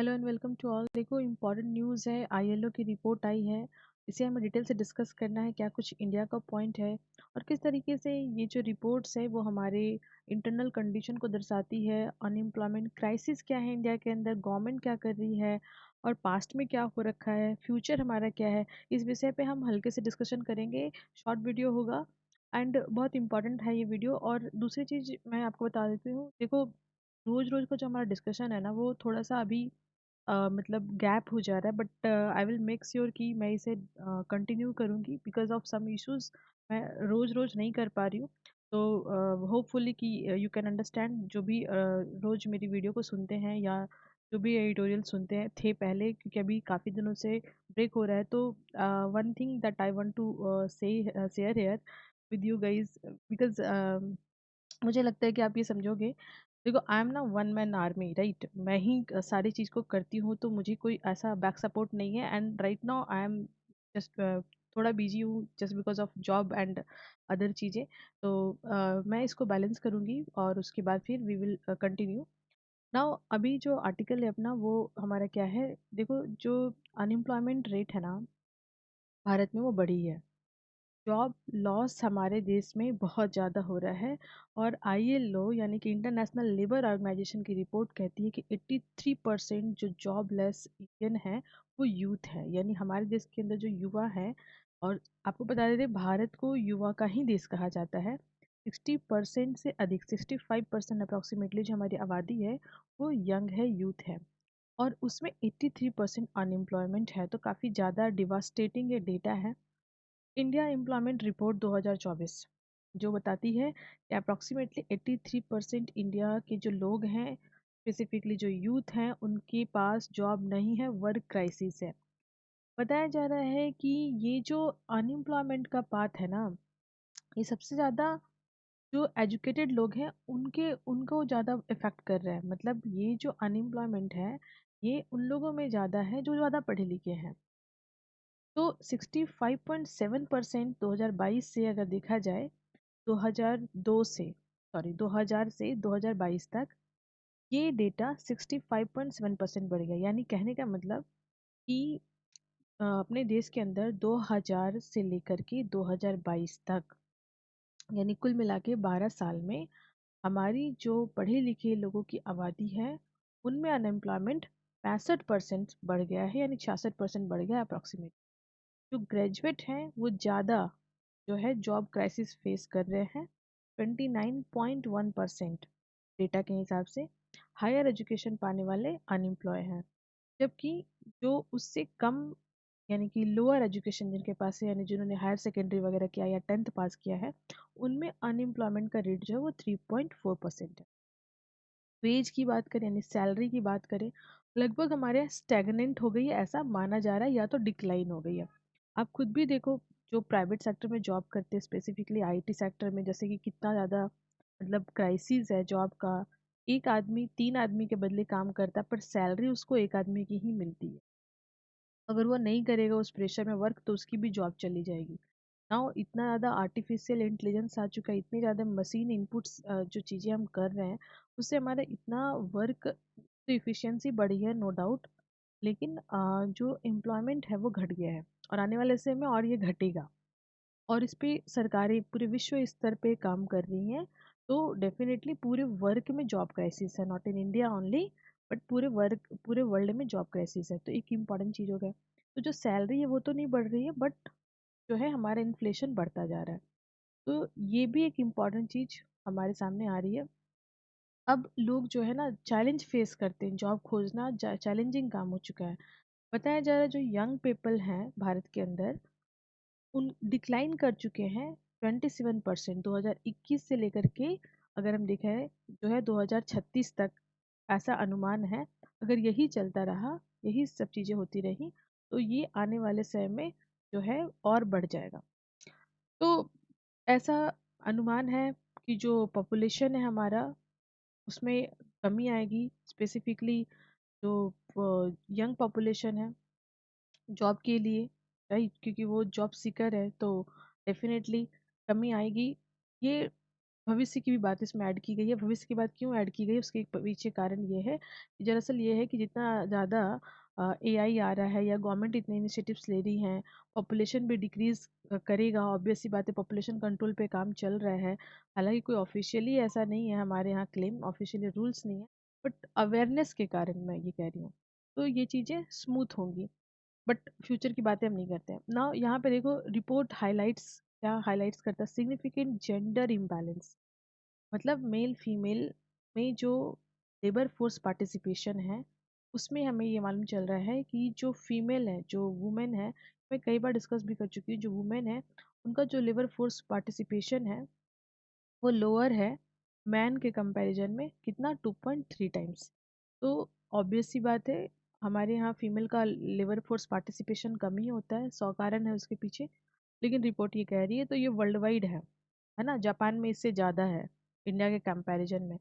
Hello and welcome to all. देखो, important news है। ILO की रिपोर्ट आई है। इसे हमें डिटेल से डिस्कस करना है, क्या कुछ इंडिया का पॉइंट है और किस तरीके से ये जो रिपोर्ट्स है वो हमारे इंटरनल कंडीशन को दर्शाती है। अनएम्प्लॉयमेंट क्राइसिस क्या है इंडिया के अंदर, गवर्नमेंट क्या कर रही है और पास्ट में क्या हो रखा है, फ्यूचर हमारा क्या है। इस विषय पे हम हल्के से डिस्कशन करेंगे। शॉर्ट वीडियो होगा एंड बहुत इंपॉर्टेंट है ये वीडियो। और दूसरी चीज़ मैं आपको बता देती हूँ, देखो रोज रोज का जो हमारा डिस्कशन है ना वो थोड़ा सा अभी मतलब गैप हो जा रहा है, but I will make sure कि मैं इसे कंटिन्यू करूँगी बिकॉज ऑफ सम इश्यूज। मैं रोज़ रोज़ नहीं कर पा रही हूँ, तो होपफुली कि यू कैन अंडरस्टैंड। जो भी रोज़ मेरी वीडियो को सुनते हैं या जो भी एडिटोरियल सुनते हैं थे पहले, क्योंकि अभी काफ़ी दिनों से ब्रेक हो रहा है, तो one thing that I want to say share here with you guys, because मुझे लगता है कि आप ये समझोगे। देखो, आई एम ना वन मैन आर्मी, राइट। मैं ही सारी चीज़ को करती हूँ, तो मुझे कोई ऐसा बैक सपोर्ट नहीं है। And right now I am just थोड़ा बिजी हूँ just because of job and other चीज़ें। तो मैं इसको बैलेंस करूँगी और उसके बाद फिर वी विल कंटिन्यू। नाउ अभी जो आर्टिकल है अपना वो हमारा क्या है, देखो जो अनएम्प्लॉयमेंट रेट है ना भारत में वो बढ़ी है। जॉब लॉस हमारे देश में बहुत ज़्यादा हो रहा है। और आईएलओ यानी कि इंटरनेशनल लेबर ऑर्गेनाइजेशन की रिपोर्ट कहती है कि 83% जो जॉबलेस इंडियन है वो यूथ है, यानी हमारे देश के अंदर जो युवा है। और आपको बता देते भारत को युवा का ही देश कहा जाता है। 60% से अधिक, 65% अप्रॉक्सीमेटली जो हमारी आबादी है वो यंग है, यूथ है। और उसमें 83% अनएम्प्लॉयमेंट है, तो काफ़ी ज़्यादा डिवास्टेटिंग ये डेटा है। इंडिया एम्प्लॉयमेंट रिपोर्ट 2024 जो बताती है कि अप्रॉक्सीमेटली 83% इंडिया के जो लोग हैं, स्पेसिफिकली जो यूथ हैं, उनके पास जॉब नहीं है, वर्क क्राइसिस है। बताया जा रहा है कि ये जो अनएम्प्लॉयमेंट का पाथ है ना, ये सबसे ज़्यादा जो एजुकेटेड लोग हैं उनको ज़्यादा इफेक्ट कर रहा है। मतलब ये जो अनएम्प्लॉयमेंट है ये उन लोगों में ज़्यादा है जो ज़्यादा पढ़े लिखे हैं। तो 65.7% 2022 से अगर देखा जाए, 2002 से, सॉरी 2000 से 2022 तक ये डेटा 65.7% बढ़ गया। यानी कहने का मतलब कि अपने देश के अंदर 2000 से लेकर के 2022 तक, यानी कुल मिला के 12 साल में हमारी जो पढ़े लिखे लोगों की आबादी है उनमें अनएम्प्लॉयमेंट 65% बढ़ गया है, यानी 66% बढ़ गया अप्रॉक्सीमेट। जो ग्रेजुएट हैं वो ज़्यादा जो है जॉब क्राइसिस फेस कर रहे हैं, 29.1% डेटा के हिसाब से। हायर एजुकेशन पाने वाले अनएम्प्लॉय हैं, जबकि जो उससे कम यानी कि लोअर एजुकेशन जिनके पास है, यानी जिन्होंने हायर सेकेंडरी वगैरह किया या 10th पास किया है, उनमें अनएम्प्लॉयमेंट का रेट जो है वो 3.4% है। वेज की बात करें यानी सैलरी की बात करें, लगभग हमारे यहाँ स्टेगनेंट हो गई है ऐसा माना जा रहा है, या तो डिक्लाइन हो गई है। आप खुद भी देखो, जो प्राइवेट सेक्टर में जॉब करते हैं, स्पेसिफिकली आईटी सेक्टर में, जैसे कि कितना ज़्यादा मतलब क्राइसिस है जॉब का। एक आदमी 3 आदमी के बदले काम करता है, पर सैलरी उसको एक आदमी की ही मिलती है। अगर वो नहीं करेगा उस प्रेशर में वर्क, तो उसकी भी जॉब चली जाएगी। नाउ इतना ज़्यादा आर्टिफिशियल इंटेलिजेंस आ चुका है, इतनी ज़्यादा मशीन इनपुट्स जो चीज़ें हम कर रहे हैं उससे हमारा इतना वर्क तो इफ़िशियंसी बढ़ी है, नो डाउट। लेकिन जो एम्प्लॉयमेंट है वो घट गया है और आने वाले समय में और ये घटेगा। और इस पे सरकारें पूरे विश्व स्तर पे काम कर रही हैं। तो डेफिनेटली पूरे वर्क में जॉब क्राइसिस है, not in India only, but पूरे वर्ल्ड में जॉब क्राइसिस है। तो एक इम्पॉर्टेंट चीज़ हो गया। तो जो सैलरी है वो तो नहीं बढ़ रही है, बट जो है हमारा इन्फ्लेशन बढ़ता जा रहा है। तो ये भी एक इम्पॉर्टेंट चीज़ हमारे सामने आ रही है। अब लोग जो है ना चैलेंज फेस करते हैं, जॉब खोजना चैलेंजिंग काम हो चुका है। बताया जा रहा है जो यंग पीपल हैं भारत के अंदर, उन डिक्लाइन कर चुके हैं 27% 2021 से लेकर के। अगर हम देखें जो है 2036 तक, ऐसा अनुमान है। अगर यही चलता रहा, यही सब चीज़ें होती रही, तो ये आने वाले समय में जो है और बढ़ जाएगा। तो ऐसा अनुमान है कि जो पॉपुलेशन है हमारा उसमें कमी आएगी, स्पेसिफिकली जो यंग पॉपुलेशन है जॉब के लिए, राइट, क्योंकि वो जॉब सीकर है, तो डेफिनेटली कमी आएगी। ये भविष्य की भी बात इसमें ऐड की गई है। भविष्य की बात क्यों ऐड की गई है, उसके पीछे कारण ये है कि दरअसल ये है कि जितना ज़्यादा एआई आ रहा है या गवर्नमेंट इतने इनिशिएटिव्स ले रही हैं, पॉपुलेशन भी डिक्रीज करेगा। ऑब्वियस सी बात है, पॉपुलेशन कंट्रोल पे काम चल रहा है। हालांकि कोई ऑफिशियली ऐसा नहीं है हमारे यहाँ क्लेम, ऑफिशियली रूल्स नहीं है, बट अवेयरनेस के कारण मैं ये कह रही हूँ। तो ये चीज़ें स्मूथ होंगी। बट फ्यूचर की बातें हम नहीं करते हैं ना। यहाँ पे देखो, रिपोर्ट हाईलाइट्स, क्या हाईलाइट्स करता है, सिग्निफिकेंट जेंडर इम्बैलेंस। मतलब मेल फीमेल में जो लेबर फोर्स पार्टिसिपेशन है, उसमें हमें ये मालूम चल रहा है कि जो फीमेल है, जो वुमेन है, मैं कई बार डिस्कस भी कर चुकी हूँ, जो वुमेन है उनका जो लेबर फोर्स पार्टिसिपेशन है वो लोअर है मैन के कंपैरिजन में, कितना 2.3 टाइम्स। तो ऑब्वियस सी बात है, हमारे यहाँ फीमेल का लेबर फोर्स पार्टिसिपेशन कम ही होता है, 100 कारण है उसके पीछे। लेकिन रिपोर्ट ये कह रही है, तो ये वर्ल्ड वाइड है ना, जापान में इससे ज़्यादा है इंडिया के कंपैरिजन में।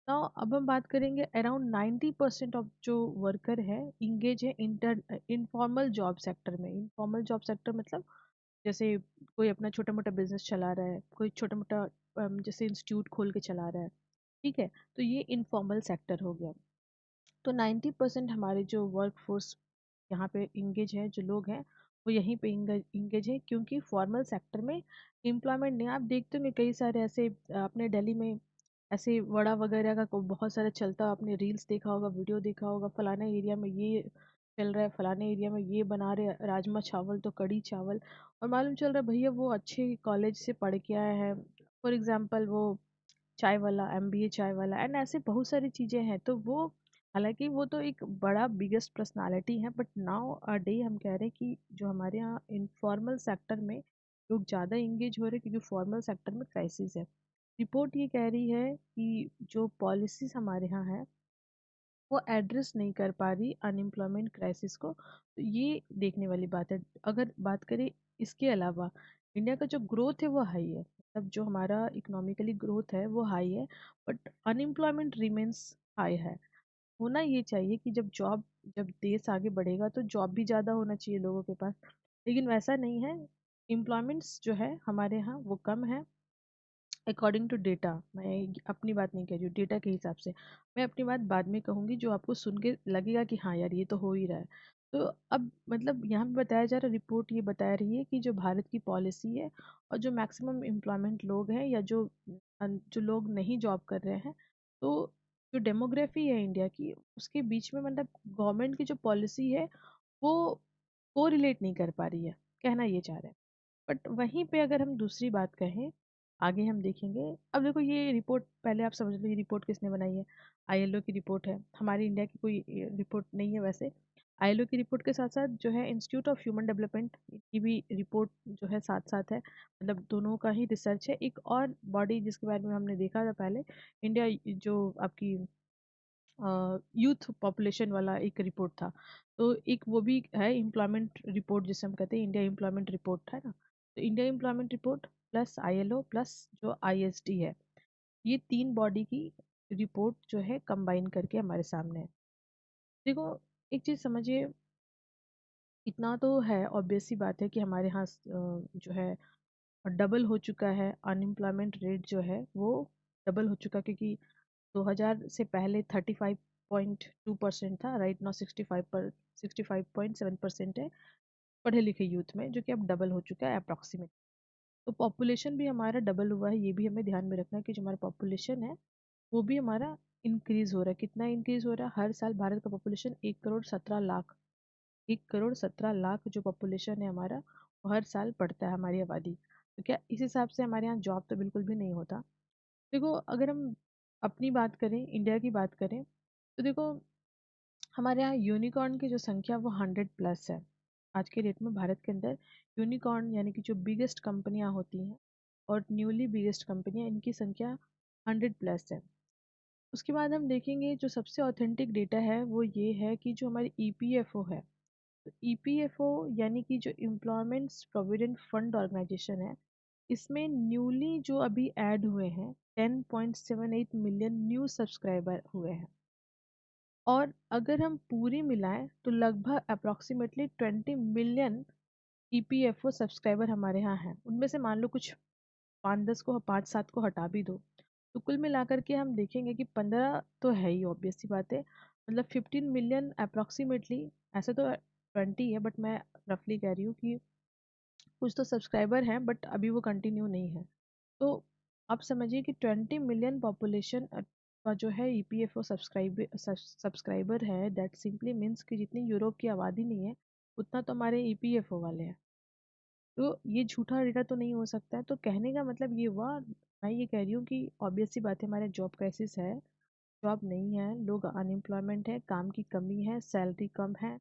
तो अब हम बात करेंगे, अराउंड 90% ऑफ जो वर्कर है इंगेज है इनफॉर्मल जॉब सेक्टर में। इनफॉर्मल जॉब सेक्टर मतलब जैसे कोई अपना छोटा मोटा बिजनेस चला रहा है, कोई छोटा मोटा जैसे इंस्टीट्यूट खोल के चला रहा है, ठीक है। तो ये इनफॉर्मल सेक्टर हो गया। तो 90% हमारे जो वर्क फोर्स यहाँ पे इंगेज है, जो लोग हैं वो यहीं पे इंगेज है, क्योंकि फॉर्मल सेक्टर में एम्प्लॉयमेंट नहीं। आप देखते होंगे कई सारे ऐसे अपने दिल्ली में ऐसे वड़ा वगैरह का बहुत सारा चलता, आपने रील्स देखा होगा, वीडियो देखा होगा, फलाना एरिया में ये चल रहा है, फलाने एरिया में ये बना रहे हैं, राजमा चावल तो कड़ी चावल। और मालूम चल रहा है भैया वो अच्छे कॉलेज से पढ़ के आया है, फॉर एग्जाम्पल वो चाय वाला, एमबीए चाय वाला, एंड ऐसे बहुत सारी चीज़ें हैं। तो वो, हालांकि वो तो एक बड़ा बिगेस्ट पर्सनालिटी है, बट नाउ अ डे हम कह रहे हैं कि जो हमारे यहाँ इनफॉर्मल सेक्टर में लोग ज़्यादा इंगेज हो रहे हैं, क्योंकि फॉर्मल सेक्टर में क्राइसिस है। रिपोर्ट ये कह रही है कि जो पॉलिसीज हमारे यहाँ है वो एड्रेस नहीं कर पा रही अनएम्प्लॉयमेंट क्राइसिस को। तो ये देखने वाली बात है। अगर बात करें इसके अलावा, इंडिया का जो ग्रोथ है वो हाई है, मतलब जो हमारा इकोनॉमिकली ग्रोथ है वो हाई है, बट अनएम्प्लॉयमेंट रिमेन्स हाई है। होना ये चाहिए कि जब देश आगे बढ़ेगा तो जॉब भी ज़्यादा होना चाहिए लोगों के पास, लेकिन वैसा नहीं है। एम्प्लॉयमेंट्स जो है हमारे यहाँ वो कम है, अकॉर्डिंग टू डेटा। मैं अपनी बात नहीं कह रही हूँ, डेटा के हिसाब से। मैं अपनी बात बाद में कहूँगी, जो आपको सुन के लगेगा कि हाँ यार ये तो हो ही रहा है। तो अब मतलब यहाँ पे बताया जा रहा है, रिपोर्ट ये बता रही है कि जो भारत की पॉलिसी है और जो मैक्सिमम एम्प्लॉयमेंट लोग हैं, या जो लोग नहीं जॉब कर रहे हैं, तो जो डेमोग्राफी है इंडिया की, उसके बीच में मतलब गवर्नमेंट की जो पॉलिसी है वो कोरिलेट नहीं कर पा रही है, कहना ये चाह रहे हैं। बट वहीं पे अगर हम दूसरी बात कहें, आगे हम देखेंगे। अब देखो, ये रिपोर्ट पहले आप समझ लो, ये रिपोर्ट किसने बनाई है। आईएलओ की रिपोर्ट है, हमारी इंडिया की कोई रिपोर्ट नहीं है वैसे। आईएलओ की रिपोर्ट के साथ साथ जो है इंस्टीट्यूट ऑफ ह्यूमन डेवलपमेंट की भी रिपोर्ट जो है साथ साथ है, मतलब दोनों का ही रिसर्च है। एक और बॉडी जिसके बारे में हमने देखा था पहले, इंडिया जो आपकी यूथ पॉपुलेशन वाला एक रिपोर्ट था, तो एक वो भी है एम्प्लॉयमेंट रिपोर्ट जिसे हम कहते हैं इंडिया एम्प्लॉयमेंट रिपोर्ट, है ना। तो India employment report plus ILO plus जो आईएसडी है, ये तीन बॉडी की रिपोर्ट जो है कंबाइन करके हमारे सामने है। देखो, एक चीज़ समझिए, इतना तो है ऑब्वियस सी बात है कि हमारे यहाँ जो है डबल हो चुका है अनएम्प्लॉयमेंट रेट, जो है वो डबल हो चुका, क्योंकि 2000 से पहले 35.2% था, राइट नाउ 65.7% है पढ़े लिखे यूथ में, जो कि अब डबल हो चुका है अप्रॉक्सीमेट। तो पॉपुलेशन भी हमारा डबल हुआ है, ये भी हमें ध्यान में रखना है कि जो हमारा पॉपुलेशन है वो भी हमारा इंक्रीज हो रहा है। कितना इंक्रीज हो रहा है, हर साल भारत का पॉपुलेशन 1 करोड़ 17 लाख, 1 करोड़ 17 लाख जो पॉपुलेशन है हमारा, वो हर साल बढ़ता है हमारी आबादी। तो क्या इस हिसाब से हमारे यहाँ जॉब तो बिल्कुल भी नहीं होता। देखो, अगर हम अपनी बात करें, इंडिया की बात करें, तो देखो हमारे यहाँ यूनिकॉर्न की जो संख्या वो 100+ है। आज के डेट में भारत के अंदर यूनिकॉर्न यानी कि जो बिगेस्ट कंपनियाँ होती हैं और न्यूली बिगेस्ट कंपनियाँ, इनकी संख्या 100+ है। उसके बाद हम देखेंगे, जो सबसे ऑथेंटिक डेटा है वो ये है कि जो हमारी ईपीएफओ है, तो ईपीएफओ यानी कि जो एम्प्लॉयमेंट्स प्रोविडेंट फंड ऑर्गेनाइजेशन है, इसमें न्यूली जो अभी ऐड हुए हैं 10.78 मिलियन न्यू सब्सक्राइबर हुए हैं। और अगर हम पूरी मिलाएं तो लगभग अप्रॉक्सीमेटली 20 मिलियन ईपीएफओ सब्सक्राइबर हमारे यहाँ हैं। उनमें से मान लो कुछ 5-10 को 5-7 को हटा भी दो तो कुल मिलाकर के हम देखेंगे कि 15 तो है ही, ऑब्वियस सी बात है। मतलब 15 मिलियन अप्रॉक्सीमेटली, ऐसे तो 20 है बट मैं रफली कह रही हूँ कि कुछ तो सब्सक्राइबर हैं बट अभी वो कंटिन्यू नहीं है। तो आप समझिए कि 20 मिलियन पॉपुलेशन का जो है ईपीएफओ सब्सक्राइबर है, दैट सिंपली मीन्स कि जितनी यूरोप की आबादी नहीं है उतना तो हमारे ईपीएफओ वाले हैं। तो ये झूठा डेटा तो नहीं हो सकता है। तो कहने का मतलब ये हुआ, मैं ये कह रही हूँ कि ऑब्वियस सी बात है, हमारे जॉब क्राइसिस है, जॉब नहीं है, लोग अनएम्प्लॉयमेंट है, काम की कमी है, सैलरी कम है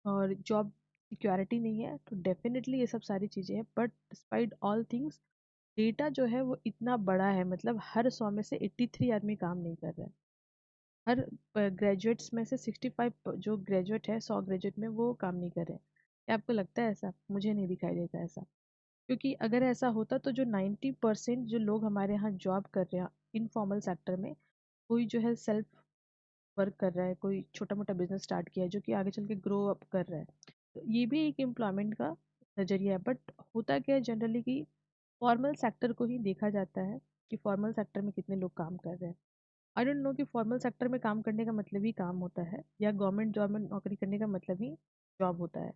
और जॉब सिक्योरिटी नहीं है। तो डेफिनेटली ये सब सारी चीज़ें हैं, but despite all things data जो है वो इतना बड़ा है, मतलब हर 100 में से 83 आदमी काम नहीं कर रहे हैं। हर ग्रेजुएट्स में से 65 जो ग्रेजुएट है, 100 ग्रेजुएट में वो काम नहीं कर रहे हैं। क्या आपको लगता है ऐसा? मुझे नहीं दिखाई देता ऐसा। क्योंकि अगर ऐसा होता तो जो 90% जो लोग हमारे यहाँ जॉब कर रहे हैं इनफॉर्मल सेक्टर में, कोई जो है सेल्फ वर्क कर रहा है, कोई छोटा मोटा बिजनेस स्टार्ट किया है जो कि आगे चल के ग्रो अप कर रहा है, तो ये भी एक एम्प्लॉयमेंट का नज़रिया है। बट होता क्या है जनरली कि फॉर्मल सेक्टर को ही देखा जाता है कि फॉर्मल सेक्टर में कितने लोग काम कर रहे हैं। आई डोंट नो कि फॉर्मल सेक्टर में काम करने का मतलब ही काम होता है या गवर्नमेंट जॉब में नौकरी करने का मतलब ही जॉब होता है।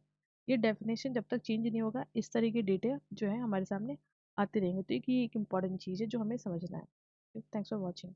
ये डेफिनेशन जब तक चेंज नहीं होगा इस तरह के डेटा जो है हमारे सामने आते रहेंगे। तो ये एक इम्पॉर्टेंट चीज़ है जो हमें समझना है। Thanks for watching.